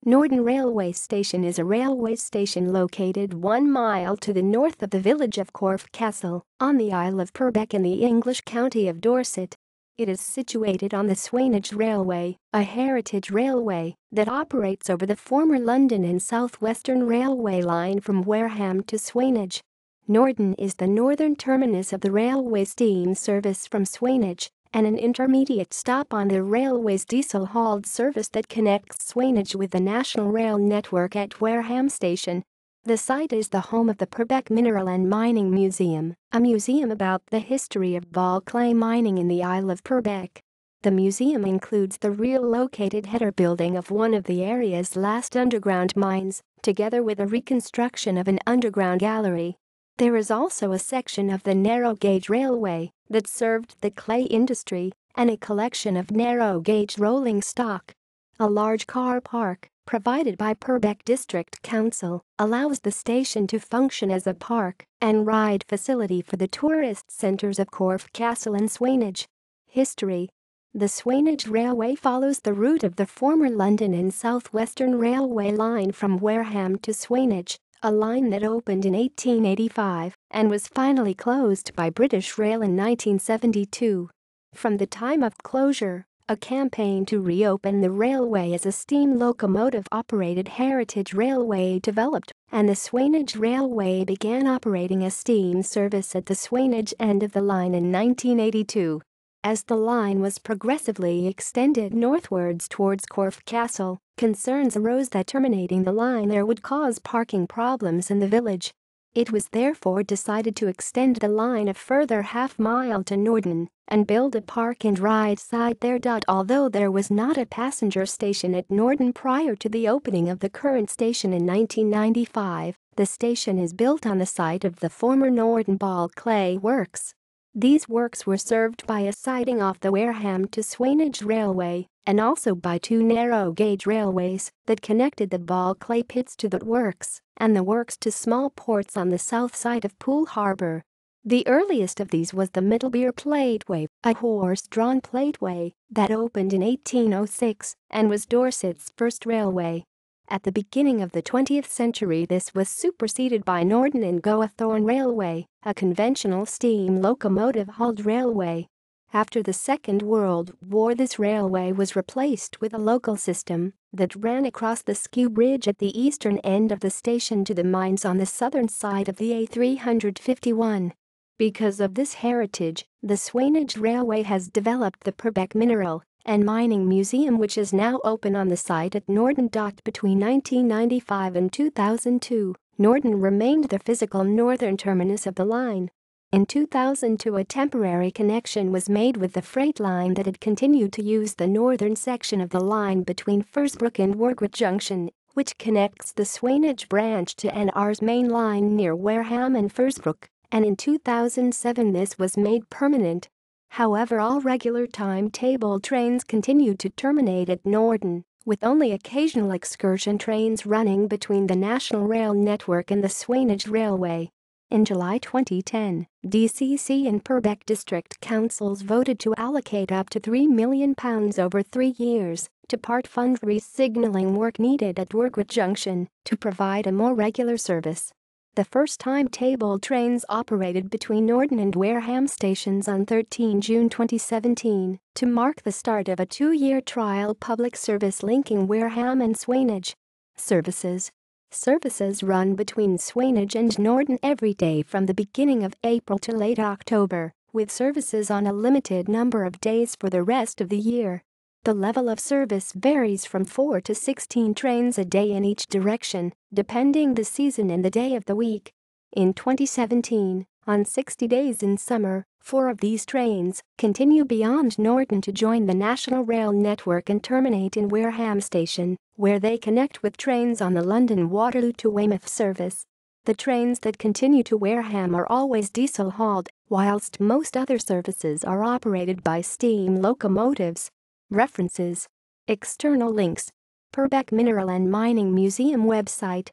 Norden Railway Station is a railway station located 1 mile to the north of the village of Corfe Castle, on the Isle of Purbeck in the English county of Dorset. It is situated on the Swanage Railway, a heritage railway that operates over the former London and South Western Railway line from Wareham to Swanage. Norden is the northern terminus of the railway steam service from Swanage, and an intermediate stop on the railway's diesel-hauled service that connects Swanage with the National Rail network at Wareham Station. The site is the home of the Purbeck Mineral and Mining Museum, a museum about the history of ball clay mining in the Isle of Purbeck. The museum includes the relocated header building of one of the area's last underground mines, together with a reconstruction of an underground gallery. There is also a section of the narrow-gauge railway that served the clay industry and a collection of narrow-gauge rolling stock. A large car park, provided by Purbeck District Council, allows the station to function as a park and ride facility for the tourist centres of Corfe Castle and Swanage. History. The Swanage Railway follows the route of the former London and South Western Railway line from Wareham to Swanage, a line that opened in 1885 and was finally closed by British Rail in 1972. From the time of closure, a campaign to reopen the railway as a steam locomotive-operated heritage railway developed, and the Swanage Railway began operating a steam service at the Swanage end of the line in 1982. As the line was progressively extended northwards towards Corfe Castle, concerns arose that terminating the line there would cause parking problems in the village. It was therefore decided to extend the line a further half-mile to Norden and build a park-and-ride site there. Although there was not a passenger station at Norden prior to the opening of the current station in 1995, the station is built on the site of the former Norden Ball Clay Works. These works were served by a siding off the Wareham to Swanage Railway and also by two narrow-gauge railways that connected the ball clay pits to the works and the works to small ports on the south side of Poole Harbour. The earliest of these was the Middlebeer Plateway, a horse-drawn plateway that opened in 1806 and was Dorset's first railway. At the beginning of the 20th century, this was superseded by Norden and Goathorne Railway, a conventional steam locomotive-hauled railway. After the Second World War, this railway was replaced with a local system that ran across the Skew Bridge at the eastern end of the station to the mines on the southern side of the A351. Because of this heritage, the Swanage Railway has developed the Purbeck Mineral and Mining Museum, which is now open on the site at Norden. Between 1995 and 2002, Norden remained the physical northern terminus of the line. In 2002, a temporary connection was made with the freight line that had continued to use the northern section of the line between Fursbrook and Wargate Junction, which connects the Swanage branch to NR's main line near Wareham and Fursbrook, and in 2007 this was made permanent. However, all regular timetable trains continued to terminate at Norden, with only occasional excursion trains running between the National Rail network and the Swanage Railway. In July 2010, DCC and Purbeck District Councils voted to allocate up to £3 million over 3 years to part-fund re-signalling work needed at Wargate Junction to provide a more regular service. The first timetable trains operated between Norden and Wareham stations on 13 June 2017 to mark the start of a 2-year trial public service linking Wareham and Swanage. Services run between Swanage and Norden every day from the beginning of April to late October, with services on a limited number of days for the rest of the year. The level of service varies from 4 to 16 trains a day in each direction, depending the season and the day of the week. In 2017, on 60 days in summer, 4 of these trains continue beyond Norden to join the National Rail network and terminate in Wareham Station, where they connect with trains on the London Waterloo to Weymouth service. The trains that continue to Wareham are always diesel-hauled, whilst most other services are operated by steam locomotives. References. External links. Purbeck Mineral and Mining Museum website.